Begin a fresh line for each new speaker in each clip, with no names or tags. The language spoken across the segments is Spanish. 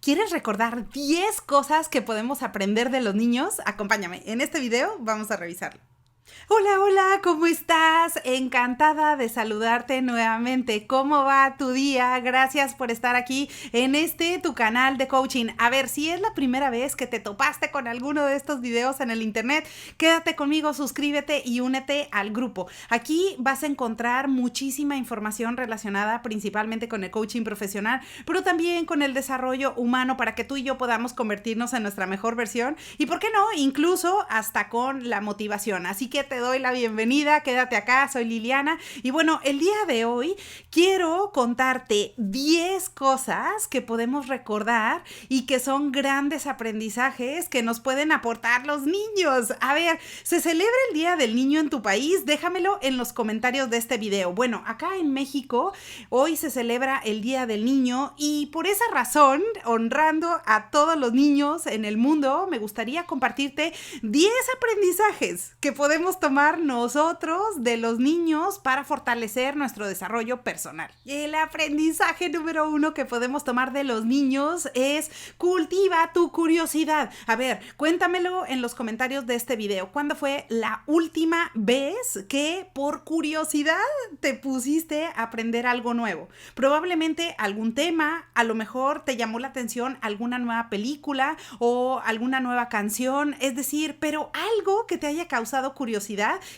¿Quieres recordar 10 cosas que podemos aprender de los niños? Acompáñame, en este video vamos a revisarlo. Hola, hola, ¿cómo estás? Encantada de saludarte nuevamente. ¿Cómo va tu día? Gracias por estar aquí en tu canal de coaching. A ver, si es la primera vez que te topaste con alguno de estos videos en el internet, quédate conmigo, suscríbete y únete al grupo. Aquí vas a encontrar muchísima información relacionada principalmente con el coaching profesional, pero también con el desarrollo humano para que tú y yo podamos convertirnos en nuestra mejor versión y, ¿por qué no?, incluso hasta con la motivación. Así que te doy la bienvenida, quédate acá, soy Liliana y bueno, el día de hoy quiero contarte 10 cosas que podemos recordar y que son grandes aprendizajes que nos pueden aportar los niños. A ver, ¿se celebra el Día del Niño en tu país? Déjamelo en los comentarios de este video. Bueno, acá en México hoy se celebra el Día del Niño y por esa razón, honrando a todos los niños en el mundo, me gustaría compartirte 10 aprendizajes que podemos tomar nosotros de los niños para fortalecer nuestro desarrollo personal. El aprendizaje número 1 que podemos tomar de los niños es: cultiva tu curiosidad. A ver, cuéntamelo en los comentarios de este video. ¿Cuándo fue la última vez que por curiosidad te pusiste a aprender algo nuevo? Probablemente algún tema, a lo mejor te llamó la atención alguna nueva película o alguna nueva canción, es decir, pero algo que te haya causado curiosidad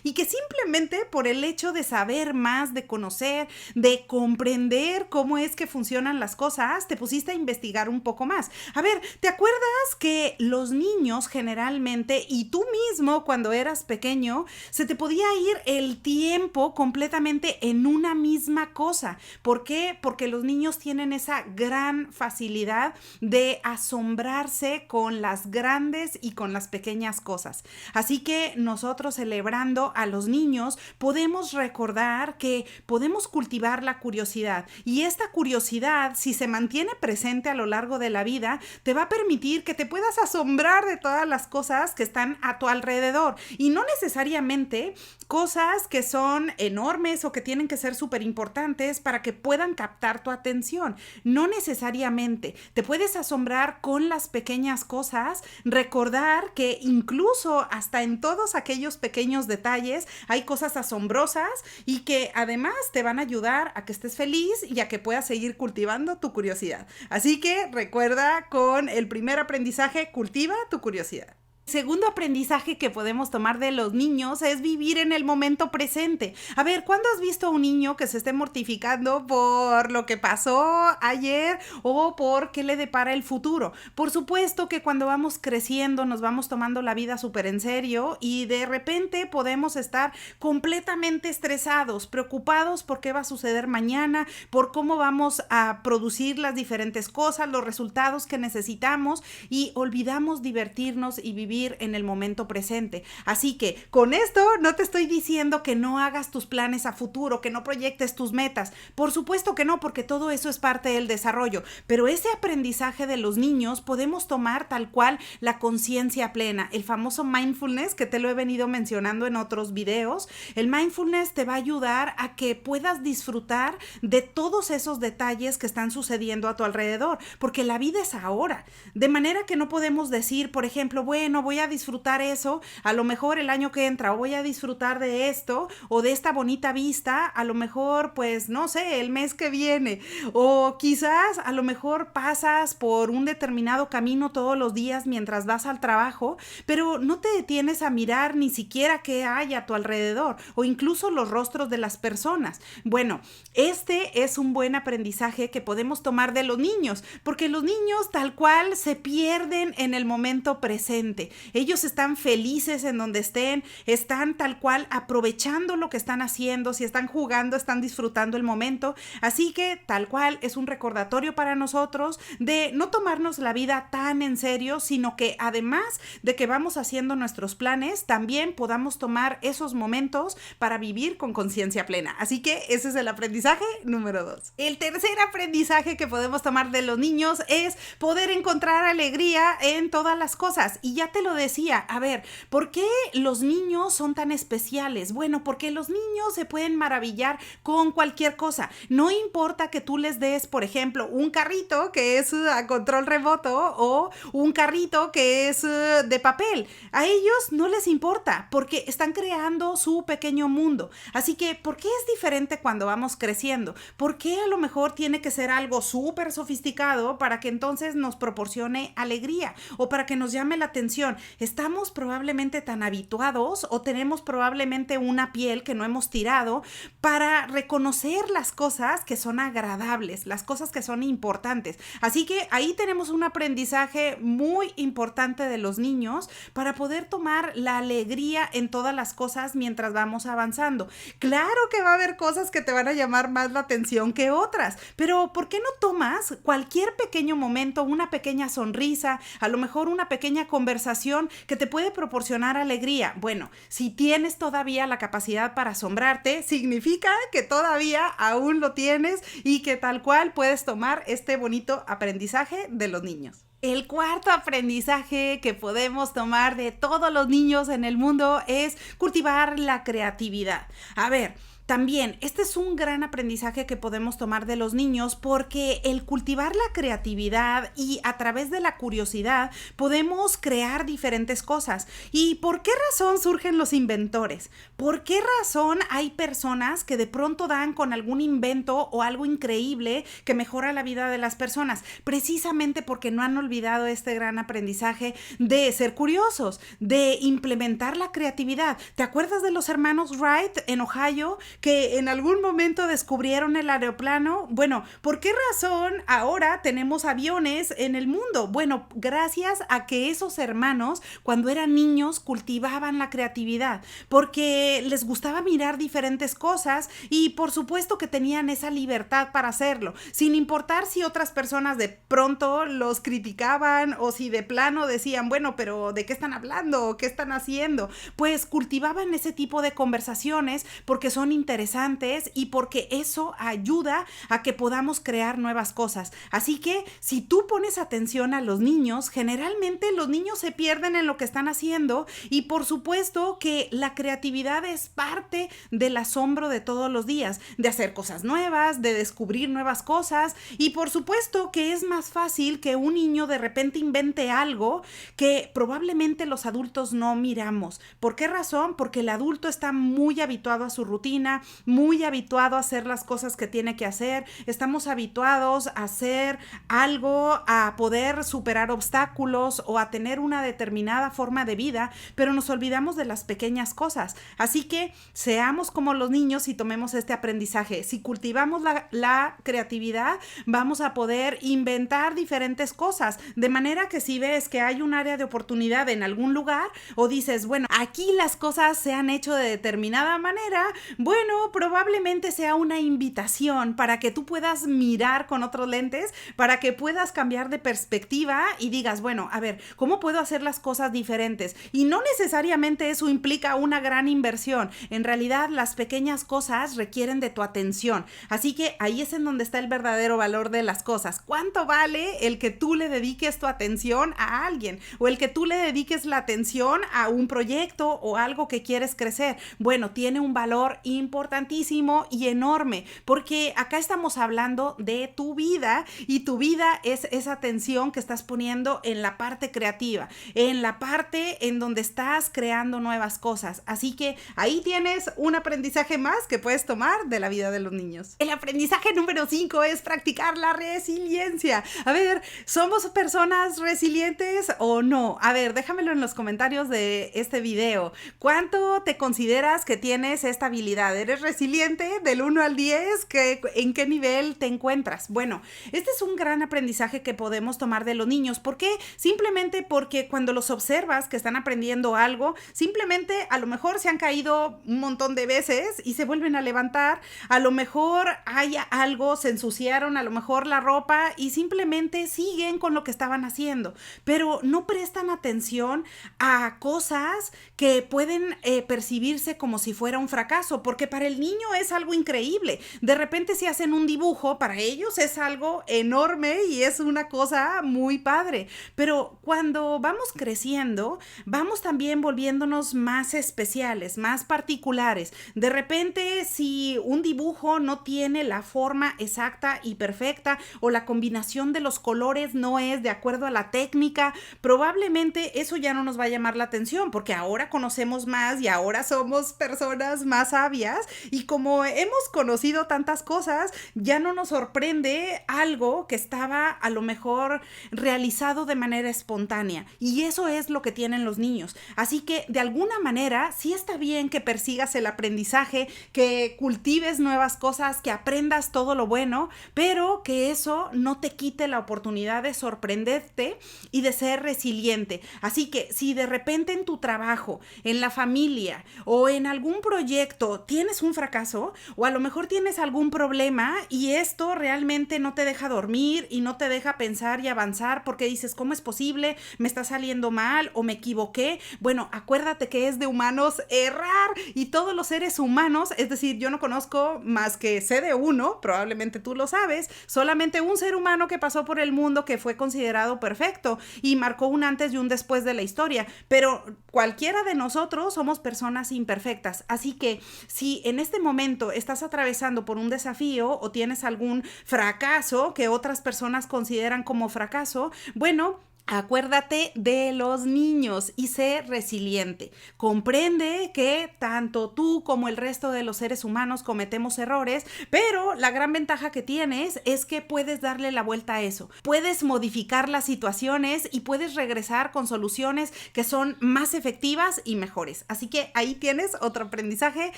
y que simplemente por el hecho de saber más, de conocer, de comprender cómo es que funcionan las cosas, te pusiste a investigar un poco más. A ver, ¿te acuerdas que los niños generalmente, y tú mismo cuando eras pequeño, se te podía ir el tiempo completamente en una misma cosa? ¿Por qué? Porque los niños tienen esa gran facilidad de asombrarse con las grandes y con las pequeñas cosas. Así que nosotros, celebrando a los niños, podemos recordar que podemos cultivar la curiosidad, y esta curiosidad, si se mantiene presente a lo largo de la vida, te va a permitir que te puedas asombrar de todas las cosas que están a tu alrededor, y no necesariamente cosas que son enormes o que tienen que ser súper importantes para que puedan captar tu atención. No necesariamente. Te puedes asombrar con las pequeñas cosas, recordar que incluso hasta en todos aquellos pequeños detalles hay cosas asombrosas y que además te van a ayudar a que estés feliz y a que puedas seguir cultivando tu curiosidad. Así que recuerda, con el primer aprendizaje, cultiva tu curiosidad. Segundo aprendizaje que podemos tomar de los niños es vivir en el momento presente. A ver, ¿cuándo has visto a un niño que se esté mortificando por lo que pasó ayer o por qué le depara el futuro? Por supuesto que cuando vamos creciendo nos vamos tomando la vida súper en serio y de repente podemos estar completamente estresados, preocupados por qué va a suceder mañana, por cómo vamos a producir las diferentes cosas, los resultados que necesitamos, y olvidamos divertirnos y vivir en el momento presente. Así que con esto no te estoy diciendo que no hagas tus planes a futuro, que no proyectes tus metas. Por supuesto que no, porque todo eso es parte del desarrollo. Pero ese aprendizaje de los niños podemos tomar tal cual la conciencia plena, el famoso mindfulness que te lo he venido mencionando en otros videos. El mindfulness te va a ayudar a que puedas disfrutar de todos esos detalles que están sucediendo a tu alrededor, porque la vida es ahora. De manera que no podemos decir, por ejemplo, bueno, voy a disfrutar eso, a lo mejor el año que entra, o voy a disfrutar de esto o de esta bonita vista, a lo mejor, pues, no sé, el mes que viene, o quizás a lo mejor pasas por un determinado camino todos los días mientras vas al trabajo, pero no te detienes a mirar ni siquiera qué hay a tu alrededor, o incluso los rostros de las personas. Bueno, este es un buen aprendizaje que podemos tomar de los niños, porque los niños tal cual se pierden en el momento presente. Ellos están felices en donde estén, están tal cual aprovechando lo que están haciendo, si están jugando, están disfrutando el momento. Así que tal cual es un recordatorio para nosotros de no tomarnos la vida tan en serio, sino que además de que vamos haciendo nuestros planes, también podamos tomar esos momentos para vivir con conciencia plena. Así que ese es el aprendizaje número 2. El tercer aprendizaje que podemos tomar de los niños es poder encontrar alegría en todas las cosas. Y ya te te lo decía, a ver, ¿por qué los niños son tan especiales? Bueno, porque los niños se pueden maravillar con cualquier cosa. No importa que tú les des, por ejemplo, un carrito que es a control remoto o un carrito que es de papel. A ellos no les importa porque están creando su pequeño mundo. Así que, ¿por qué es diferente cuando vamos creciendo? ¿Por qué a lo mejor tiene que ser algo súper sofisticado para que entonces nos proporcione alegría o para que nos llame la atención? Estamos probablemente tan habituados o tenemos probablemente una piel que no hemos tirado para reconocer las cosas que son agradables, las cosas que son importantes. Así que ahí tenemos un aprendizaje muy importante de los niños para poder tomar la alegría en todas las cosas mientras vamos avanzando. Claro que va a haber cosas que te van a llamar más la atención que otras, pero ¿por qué no tomas cualquier pequeño momento, una pequeña sonrisa, a lo mejor una pequeña conversación que te puede proporcionar alegría? Bueno, si tienes todavía la capacidad para asombrarte, significa que todavía aún lo tienes y que tal cual puedes tomar este bonito aprendizaje de los niños. El cuarto aprendizaje que podemos tomar de todos los niños en el mundo es cultivar la creatividad. A ver, también, este es un gran aprendizaje que podemos tomar de los niños porque el cultivar la creatividad y a través de la curiosidad podemos crear diferentes cosas. ¿Y por qué razón surgen los inventores? ¿Por qué razón hay personas que de pronto dan con algún invento o algo increíble que mejora la vida de las personas? Precisamente porque no han olvidado este gran aprendizaje de ser curiosos, de implementar la creatividad. ¿Te acuerdas de los hermanos Wright en Ohio, que en algún momento descubrieron el aeroplano? Bueno, ¿por qué razón ahora tenemos aviones en el mundo? Bueno, gracias a que esos hermanos, cuando eran niños, cultivaban la creatividad, porque les gustaba mirar diferentes cosas y por supuesto que tenían esa libertad para hacerlo, sin importar si otras personas de pronto los criticaban o si de plano decían, bueno, pero ¿de qué están hablando? ¿Qué están haciendo? Pues cultivaban ese tipo de conversaciones porque son interesantes y porque eso ayuda a que podamos crear nuevas cosas. Así que si tú pones atención a los niños, generalmente los niños se pierden en lo que están haciendo y por supuesto que la creatividad es parte del asombro de todos los días, de hacer cosas nuevas, de descubrir nuevas cosas y por supuesto que es más fácil que un niño de repente invente algo que probablemente los adultos no miramos. ¿Por qué razón? Porque el adulto está muy habituado a su rutina, muy habituado a hacer las cosas que tiene que hacer, estamos habituados a hacer algo, a poder superar obstáculos o a tener una determinada forma de vida, pero nos olvidamos de las pequeñas cosas. Así que seamos como los niños y tomemos este aprendizaje. Si cultivamos la creatividad, vamos a poder inventar diferentes cosas, de manera que si ves que hay un área de oportunidad en algún lugar o dices, bueno, aquí las cosas se han hecho de determinada manera, bueno, probablemente sea una invitación para que tú puedas mirar con otros lentes, para que puedas cambiar de perspectiva y digas, bueno, a ver, ¿cómo puedo hacer las cosas diferentes? Y no necesariamente eso implica una gran inversión. En realidad, las pequeñas cosas requieren de tu atención. Así que ahí es en donde está el verdadero valor de las cosas. ¿Cuánto vale el que tú le dediques tu atención a alguien? O el que tú le dediques la atención a un proyecto o algo que quieres crecer. Bueno, tiene un valor importantísimo y enorme, porque acá estamos hablando de tu vida y tu vida es esa atención que estás poniendo en la parte creativa, en la parte en donde estás creando nuevas cosas. Así que ahí tienes un aprendizaje más que puedes tomar de la vida de los niños. El aprendizaje número 5 es practicar la resiliencia. A ver, ¿somos personas resilientes o no? A ver, déjamelo en los comentarios de este video. ¿Cuánto te consideras que tienes esta habilidad? ¿Eres resiliente? Del 1 al 10, ¿en qué nivel te encuentras? Bueno, este es un gran aprendizaje que podemos tomar de los niños. ¿Por qué? Simplemente porque cuando los observas que están aprendiendo algo, simplemente a lo mejor se han caído un montón de veces y se vuelven a levantar. A lo mejor hay algo, se ensuciaron a lo mejor la ropa y simplemente siguen con lo que estaban haciendo, pero no prestan atención a cosas que pueden percibirse como si fuera un fracaso, porque para el niño es algo increíble. De repente si hacen un dibujo, para ellos es algo enorme y es una cosa muy padre. Pero cuando vamos creciendo, vamos también volviéndonos más especiales, más particulares. De repente, si un dibujo no tiene la forma exacta y perfecta o la combinación de los colores no es de acuerdo a la técnica, probablemente eso ya no nos va a llamar la atención porque ahora conocemos más y ahora somos personas más sabias y como hemos conocido tantas cosas, ya no nos sorprende algo que estaba a lo mejor realizado de manera espontánea y eso es lo que tienen los niños. Así que de alguna manera sí está bien que persigas el aprendizaje, que cultives nuevas cosas, que aprendas todo lo bueno, pero que eso no te quite la oportunidad de sorprenderte y de ser resiliente. Así que si de repente en tu trabajo, en la familia o en algún proyecto tienes un fracaso o a lo mejor tienes algún problema y esto realmente no te deja dormir y no te deja pensar y avanzar porque dices, ¿cómo es posible? ¿Me está saliendo mal o me equivoqué? Bueno, acuérdate que es de humanos errar y todos los seres humanos, es decir, yo no conozco más que sé de uno, probablemente tú lo sabes, solamente un ser humano que pasó por el mundo que fue considerado perfecto y marcó un antes y un después de la historia, pero cualquiera de nosotros somos personas imperfectas, así que si en este momento estás atravesando por un desafío o tienes algún fracaso que otras personas consideran como fracaso, bueno, acuérdate de los niños y sé resiliente. Comprende que tanto tú como el resto de los seres humanos cometemos errores, pero la gran ventaja que tienes es que puedes darle la vuelta a eso. Puedes modificar las situaciones y puedes regresar con soluciones que son más efectivas y mejores. Así que ahí tienes otro aprendizaje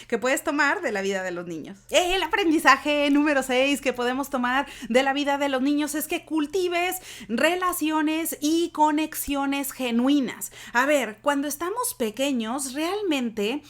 que puedes tomar de la vida de los niños. El aprendizaje número 6 que podemos tomar de la vida de los niños es que cultives relaciones y conexiones genuinas. A ver, cuando estamos pequeños, realmente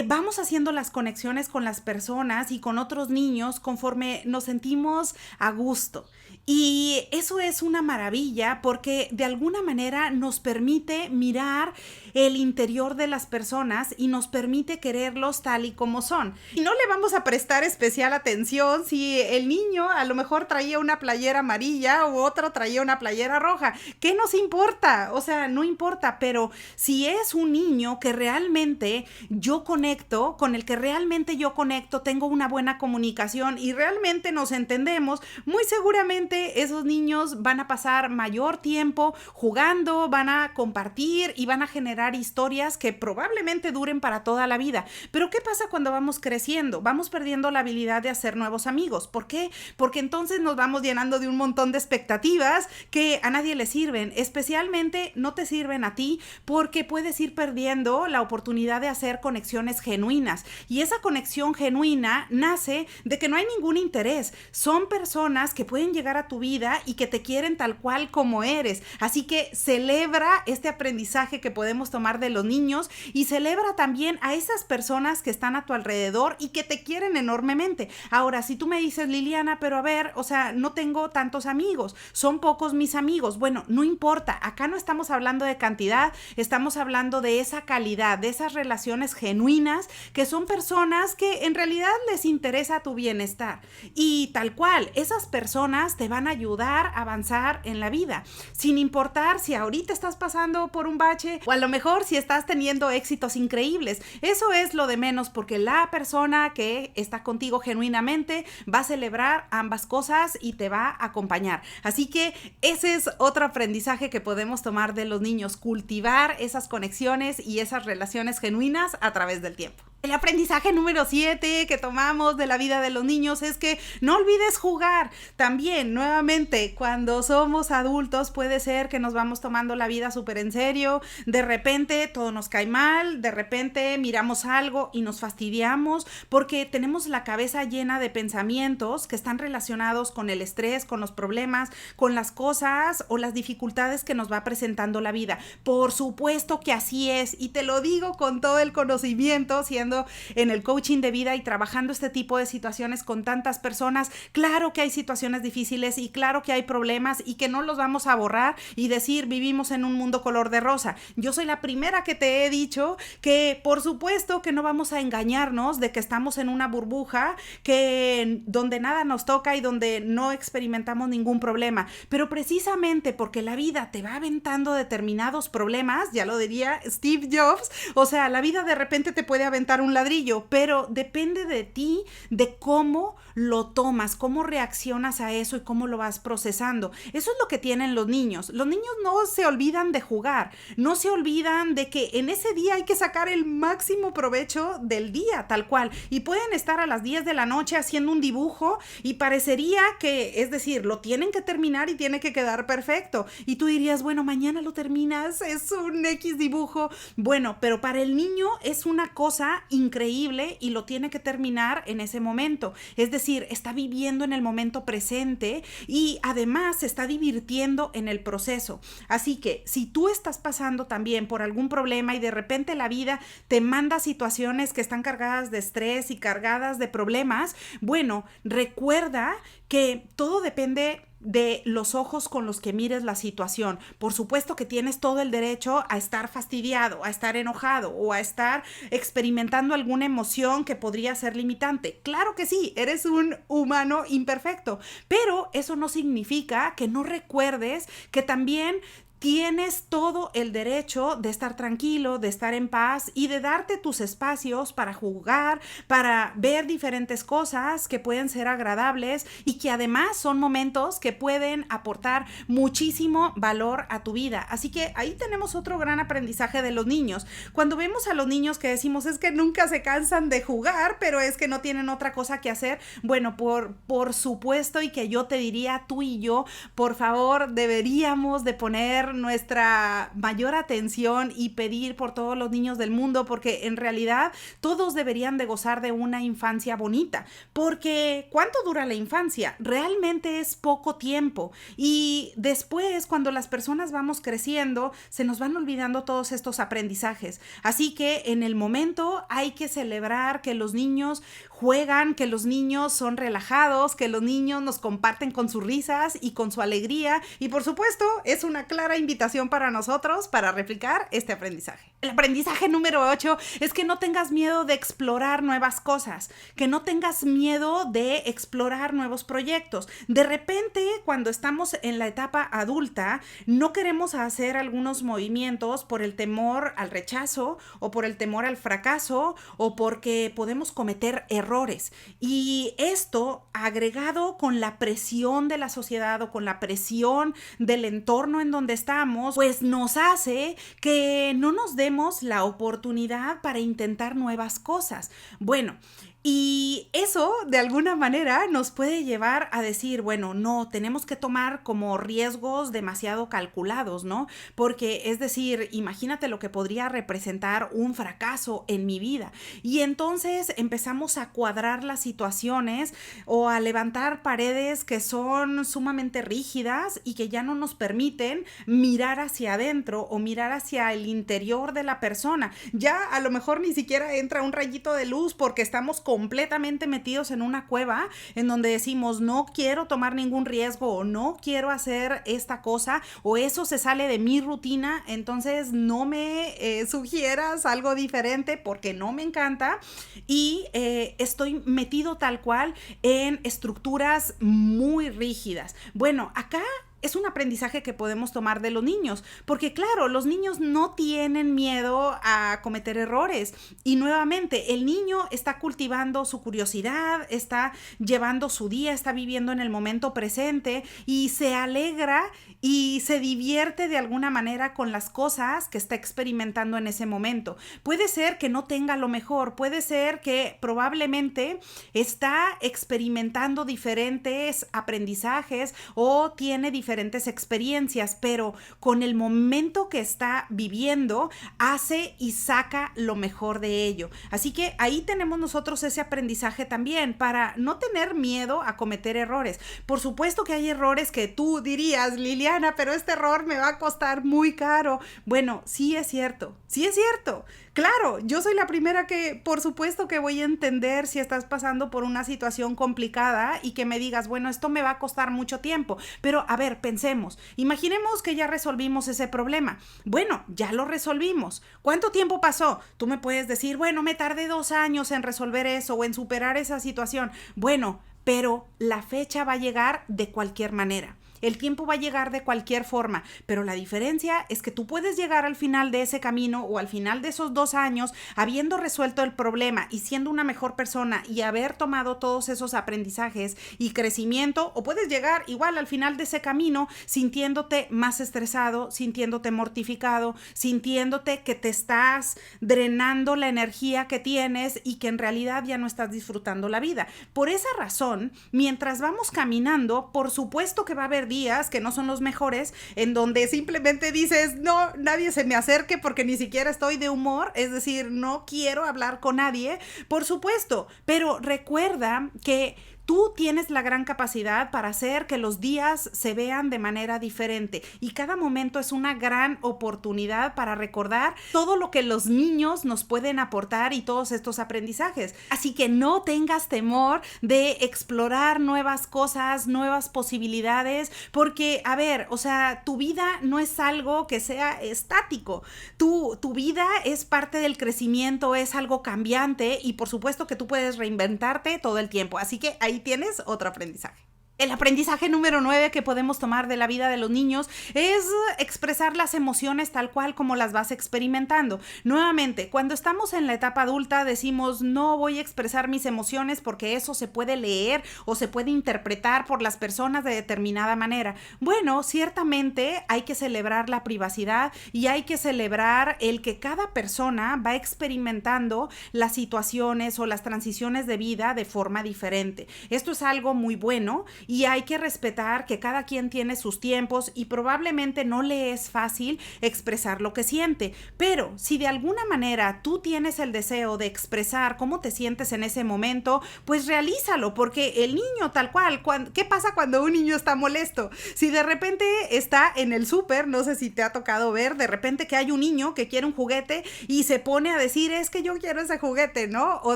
vamos haciendo las conexiones con las personas y con otros niños conforme nos sentimos a gusto. Y eso es una maravilla porque de alguna manera nos permite mirar el interior de las personas y nos permite quererlos tal y como son. Y no le vamos a prestar especial atención si el niño a lo mejor traía una playera amarilla o otro traía una playera roja. ¿Qué nos importa? O sea, no importa, pero si es un niño que realmente yo conecto, con el que realmente yo conecto, tengo una buena comunicación y realmente nos entendemos, muy seguramente esos niños van a pasar mayor tiempo jugando, van a compartir y van a generar historias que probablemente duren para toda la vida. Pero ¿qué pasa cuando vamos creciendo? Vamos perdiendo la habilidad de hacer nuevos amigos. ¿Por qué? Porque entonces nos vamos llenando de un montón de expectativas que a nadie le sirven. Especialmente no te sirven a ti porque puedes ir perdiendo la oportunidad de hacer conexiones genuinas. Y esa conexión genuina nace de que no hay ningún interés. Son personas que pueden llegar a tu vida y que te quieren tal cual como eres. Así que celebra este aprendizaje que podemos tomar de los niños y celebra también a esas personas que están a tu alrededor y que te quieren enormemente. Ahora, si tú me dices, Liliana, pero a ver, o sea, no tengo tantos amigos, son pocos mis amigos. Bueno, no importa, acá no estamos hablando de cantidad, estamos hablando de esa calidad, de esas relaciones genuinas que son personas que en realidad les interesa tu bienestar. Y tal cual, esas personas te van a ayudar a avanzar en la vida, sin importar si ahorita estás pasando por un bache o a lo mejor si estás teniendo éxitos increíbles. Eso es lo de menos porque la persona que está contigo genuinamente va a celebrar ambas cosas y te va a acompañar. Así que ese es otro aprendizaje que podemos tomar de los niños, cultivar esas conexiones y esas relaciones genuinas a través del tiempo. El aprendizaje número 7 que tomamos de la vida de los niños es que no olvides jugar. También, nuevamente, cuando somos adultos puede ser que nos vamos tomando la vida súper en serio. De repente todo nos cae mal, de repente miramos algo y nos fastidiamos porque tenemos la cabeza llena de pensamientos que están relacionados con el estrés, con los problemas, con las cosas o las dificultades que nos va presentando la vida. Por supuesto que así es y te lo digo con todo el conocimiento, siendo en el coaching de vida y trabajando este tipo de situaciones con tantas personas. Claro que hay situaciones difíciles difíciles y claro que hay problemas y que no los vamos a borrar y decir vivimos en un mundo color de rosa. Yo soy la primera que te he dicho que por supuesto que no vamos a engañarnos de que estamos en una burbuja que donde nada nos toca y donde no experimentamos ningún problema, pero precisamente porque la vida te va aventando determinados problemas, ya lo diría Steve Jobs, o sea, la vida de repente te puede aventar un ladrillo, pero depende de ti, de cómo lo tomas, cómo reaccionas a eso y cómo lo vas procesando. Eso es lo que tienen los niños. Los niños no se olvidan de jugar, no se olvidan de que en ese día hay que sacar el máximo provecho del día, tal cual, y pueden estar a las 10 de la noche haciendo un dibujo y parecería que, es decir, lo tienen que terminar y tiene que quedar perfecto, y tú dirías, bueno, mañana lo terminas, es un X dibujo, bueno, pero para el niño es una cosa increíble y lo tiene que terminar en ese momento, es decir, está viviendo en el momento presente y además se está divirtiendo en el proceso. Así que si tú estás pasando también por algún problema y de repente la vida te manda situaciones que están cargadas de estrés y cargadas de problemas, bueno, recuerda que todo depende de los ojos con los que mires la situación. Por supuesto que tienes todo el derecho a estar fastidiado, a estar enojado o a estar experimentando alguna emoción que podría ser limitante. Claro que sí, eres un humano imperfecto, pero eso no significa que no recuerdes que también tienes todo el derecho de estar tranquilo, de estar en paz y de darte tus espacios para jugar, para ver diferentes cosas que pueden ser agradables y que además son momentos que pueden aportar muchísimo valor a tu vida. Así que ahí tenemos otro gran aprendizaje de los niños. Cuando vemos a los niños que decimos es que nunca se cansan de jugar, pero es que no tienen otra cosa que hacer, bueno, por supuesto, y que yo te diría, tú y yo, por favor, deberíamos de poner nuestra mayor atención y pedir por todos los niños del mundo, porque en realidad todos deberían de gozar de una infancia bonita, porque ¿cuánto dura la infancia? Realmente es poco tiempo y después cuando las personas vamos creciendo se nos van olvidando todos estos aprendizajes, así que en el momento hay que celebrar que los niños juegan, que los niños son relajados, que los niños nos comparten con sus risas y con su alegría y por supuesto es una clara invitación para nosotros para replicar este aprendizaje. El aprendizaje número 8 es que no tengas miedo de explorar nuevas cosas, que no tengas miedo de explorar nuevos proyectos. De repente, cuando estamos en la etapa adulta, no queremos hacer algunos movimientos por el temor al rechazo o por el temor al fracaso o porque podemos cometer errores. Y esto, agregado con la presión de la sociedad o con la presión del entorno en donde estamos, pues nos hace que no nos demos la oportunidad para intentar nuevas cosas. Bueno, y eso de alguna manera nos puede llevar a decir, bueno, no, tenemos que tomar como riesgos demasiado calculados, ¿no? Porque es decir, imagínate lo que podría representar un fracaso en mi vida. Y entonces empezamos a cuadrar las situaciones o a levantar paredes que son sumamente rígidas y que ya no nos permiten mirar hacia adentro o mirar hacia el interior de la persona. Ya a lo mejor ni siquiera entra un rayito de luz porque estamos completamente metidos en una cueva en donde decimos no quiero tomar ningún riesgo o no quiero hacer esta cosa o eso se sale de mi rutina, entonces no me sugieras algo diferente porque no me encanta y estoy metido tal cual en estructuras muy rígidas. Bueno, acá es un aprendizaje que podemos tomar de los niños, porque claro, los niños no tienen miedo a cometer errores y nuevamente el niño está cultivando su curiosidad, está llevando su día, está viviendo en el momento presente y se alegra y se divierte de alguna manera con las cosas que está experimentando en ese momento. Puede ser que no tenga lo mejor, puede ser que probablemente está experimentando diferentes aprendizajes o tiene diferentes diferentes experiencias, pero con el momento que está viviendo, hace y saca lo mejor de ello. Así que ahí tenemos nosotros ese aprendizaje también para no tener miedo a cometer errores. Por supuesto que hay errores que tú dirías, Liliana, pero este error me va a costar muy caro. Bueno, sí es cierto, sí es cierto. Claro, yo soy la primera que, por supuesto que voy a entender si estás pasando por una situación complicada y que me digas, bueno, esto me va a costar mucho tiempo. Pero a ver, pensemos, imaginemos que ya resolvimos ese problema. Bueno, ya lo resolvimos. ¿Cuánto tiempo pasó? Tú me puedes decir, bueno, me tardé 2 años en resolver eso o en superar esa situación. Bueno, pero la fecha va a llegar de cualquier manera. El tiempo va a llegar de cualquier forma, pero la diferencia es que tú puedes llegar al final de ese camino o al final de esos 2 años habiendo resuelto el problema y siendo una mejor persona y haber tomado todos esos aprendizajes y crecimiento, o puedes llegar igual al final de ese camino sintiéndote más estresado, sintiéndote mortificado, sintiéndote que te estás drenando la energía que tienes y que en realidad ya no estás disfrutando la vida. Por esa razón, mientras vamos caminando, por supuesto que va a haber días que no son los mejores, en donde simplemente dices, no, nadie se me acerque porque ni siquiera estoy de humor, es decir, no quiero hablar con nadie, por supuesto, pero recuerda que tú tienes la gran capacidad para hacer que los días se vean de manera diferente y cada momento es una gran oportunidad para recordar todo lo que los niños nos pueden aportar y todos estos aprendizajes. Así que no tengas temor de explorar nuevas cosas, nuevas posibilidades, porque, a ver, o sea, tu vida no es algo que sea estático. Tu vida es parte del crecimiento, es algo cambiante y por supuesto que tú puedes reinventarte todo el tiempo. Así que ahí tienes otro aprendizaje. El aprendizaje número 9 que podemos tomar de la vida de los niños es expresar las emociones tal cual como las vas experimentando. Nuevamente, cuando estamos en la etapa adulta decimos no voy a expresar mis emociones porque eso se puede leer o se puede interpretar por las personas de determinada manera. Bueno, ciertamente hay que celebrar la privacidad y hay que celebrar el que cada persona va experimentando las situaciones o las transiciones de vida de forma diferente. Esto es algo muy bueno y hay que respetar que cada quien tiene sus tiempos y probablemente no le es fácil expresar lo que siente, pero si de alguna manera tú tienes el deseo de expresar cómo te sientes en ese momento, pues realízalo, porque el niño tal cual, ¿qué pasa cuando un niño está molesto? Si de repente está en el súper, no sé si te ha tocado ver, de repente que hay un niño que quiere un juguete y se pone a decir, es que yo quiero ese juguete, ¿no? O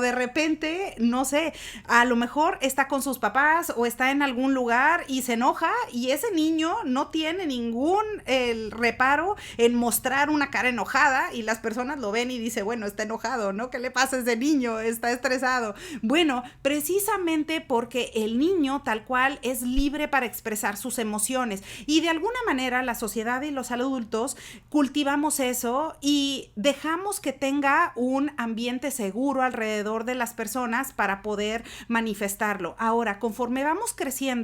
de repente, no sé, a lo mejor está con sus papás o está en algún lugar y se enoja y ese niño no tiene ningún reparo en mostrar una cara enojada y las personas lo ven y dicen, bueno, está enojado, ¿no? ¿Qué le pasa a ese niño? Está estresado. Bueno, precisamente porque el niño tal cual es libre para expresar sus emociones y de alguna manera la sociedad y los adultos cultivamos eso y dejamos que tenga un ambiente seguro alrededor de las personas para poder manifestarlo. Ahora, conforme vamos creciendo,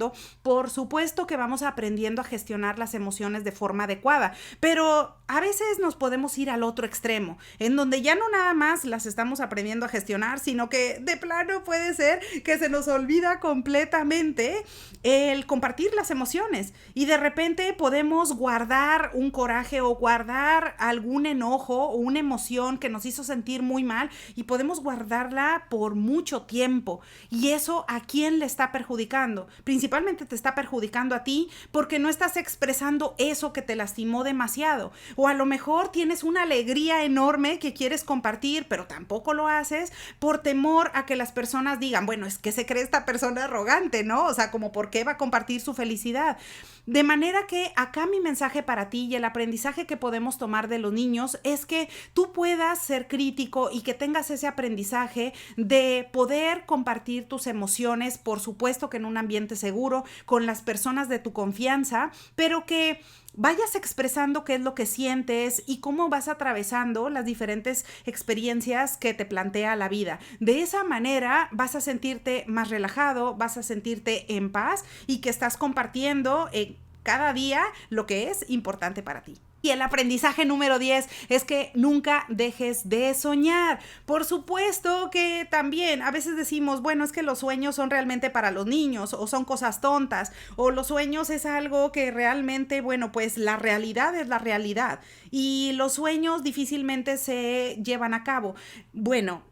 por supuesto que vamos aprendiendo a gestionar las emociones de forma adecuada, pero a veces nos podemos ir al otro extremo, en donde ya no nada más las estamos aprendiendo a gestionar, sino que de plano puede ser que se nos olvida completamente el compartir las emociones y de repente podemos guardar un coraje o guardar algún enojo o una emoción que nos hizo sentir muy mal y podemos guardarla por mucho tiempo y eso ¿a quién le está perjudicando? Principalmente te está perjudicando a ti porque no estás expresando eso que te lastimó demasiado. O a lo mejor tienes una alegría enorme que quieres compartir, pero tampoco lo haces por temor a que las personas digan, bueno, es que se cree esta persona arrogante, ¿no? O sea, como por qué va a compartir su felicidad. De manera que acá mi mensaje para ti y el aprendizaje que podemos tomar de los niños es que tú puedas ser crítico y que tengas ese aprendizaje de poder compartir tus emociones, por supuesto que en un ambiente seguro, con las personas de tu confianza, pero que vayas expresando qué es lo que sientes y cómo vas atravesando las diferentes experiencias que te plantea la vida. De esa manera vas a sentirte más relajado, vas a sentirte en paz y que estás compartiendo cada día lo que es importante para ti. Y el aprendizaje número 10 es que nunca dejes de soñar. Por supuesto que también a veces decimos, bueno, es que los sueños son realmente para los niños o son cosas tontas o los sueños es algo que realmente, bueno, pues la realidad es la realidad y los sueños difícilmente se llevan a cabo. Bueno,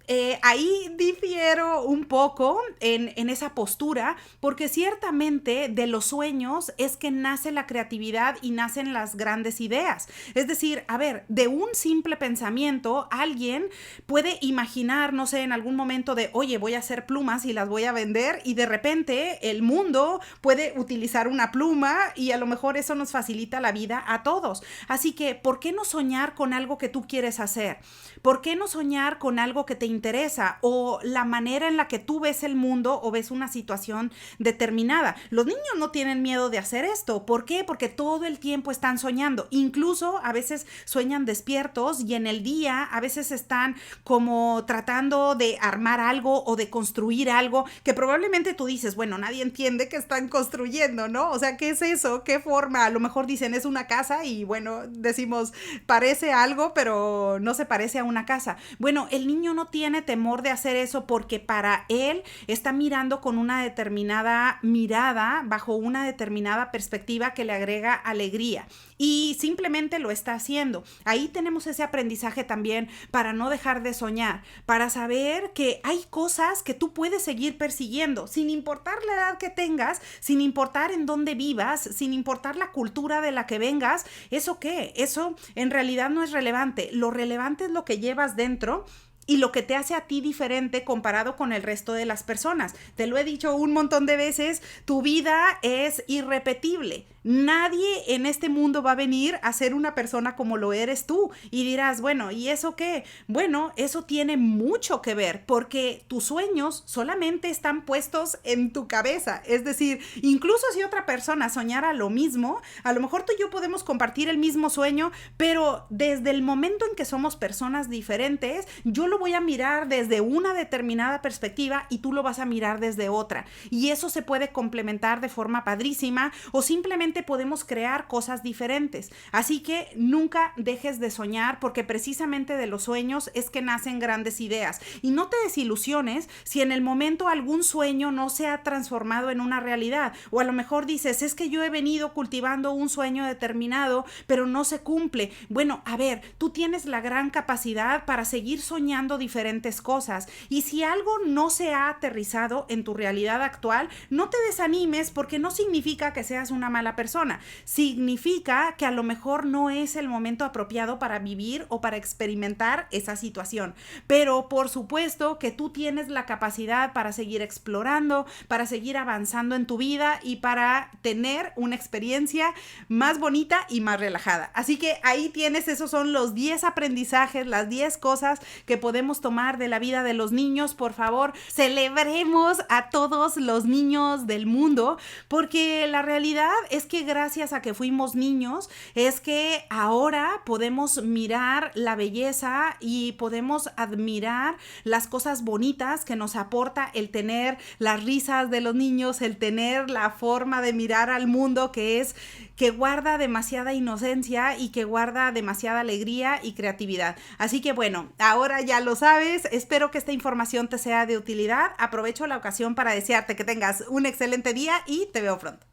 ahí difiero un poco en esa postura porque ciertamente de los sueños es que nace la creatividad y nacen las grandes ideas. Es decir, a ver, de un simple pensamiento, alguien puede imaginar, no sé, en algún momento de, oye, voy a hacer plumas y las voy a vender y de repente el mundo puede utilizar una pluma y a lo mejor eso nos facilita la vida a todos. Así que, ¿por qué no soñar con algo que tú quieres hacer? ¿Por qué no soñar con algo que te interesa o la manera en la que tú ves el mundo o ves una situación determinada? Los niños no tienen miedo de hacer esto. ¿Por qué? Porque todo el tiempo están soñando. Incluso a veces sueñan despiertos y en el día a veces están como tratando de armar algo o de construir algo que probablemente tú dices, bueno, nadie entiende que están construyendo, ¿no? O sea, ¿qué es eso? ¿Qué forma? A lo mejor dicen es una casa y bueno, decimos parece algo, pero no se parece a una casa. Bueno, el niño no tiene temor de hacer eso porque para él está mirando con una determinada mirada, bajo una determinada perspectiva que le agrega alegría y simplemente lo está haciendo. Ahí tenemos ese aprendizaje también para no dejar de soñar, para saber que hay cosas que tú puedes seguir persiguiendo sin importar la edad que tengas, sin importar en dónde vivas, sin importar la cultura de la que vengas. ¿Eso qué? Eso en realidad no es relevante. Lo relevante es lo que llevas dentro y lo que te hace a ti diferente comparado con el resto de las personas. Te lo he dicho un montón de veces, tu vida es irrepetible. Nadie en este mundo va a venir a ser una persona como lo eres tú. Y dirás, bueno, ¿y eso qué? Bueno, eso tiene mucho que ver porque tus sueños solamente están puestos en tu cabeza. Es decir, incluso si otra persona soñara lo mismo, a lo mejor tú y yo podemos compartir el mismo sueño, pero desde el momento en que somos personas diferentes, yo lo voy a mirar desde una determinada perspectiva y tú lo vas a mirar desde otra. Y eso se puede complementar de forma padrísima o simplemente podemos crear cosas diferentes. Así que nunca dejes de soñar porque precisamente de los sueños es que nacen grandes ideas. Y no te desilusiones si en el momento algún sueño no se ha transformado en una realidad. O a lo mejor dices, es que yo he venido cultivando un sueño determinado, pero no se cumple. Bueno, a ver, tú tienes la gran capacidad para seguir soñando diferentes cosas. Y si algo no se ha aterrizado en tu realidad actual, no te desanimes porque no significa que seas una mala persona. Significa que a lo mejor no es el momento apropiado para vivir o para experimentar esa situación. Pero por supuesto que tú tienes la capacidad para seguir explorando, para seguir avanzando en tu vida y para tener una experiencia más bonita y más relajada. Así que ahí tienes, esos son los 10 aprendizajes, las 10 cosas que podemos tomar de la vida de los niños. Por favor, celebremos a todos los niños del mundo, porque la realidad es que gracias a que fuimos niños, es que ahora podemos mirar la belleza y podemos admirar las cosas bonitas que nos aporta el tener las risas de los niños, el tener la forma de mirar al mundo que guarda demasiada inocencia y que guarda demasiada alegría y creatividad. Así que bueno, ahora ya lo sabes, espero que esta información te sea de utilidad. Aprovecho la ocasión para desearte que tengas un excelente día y te veo pronto.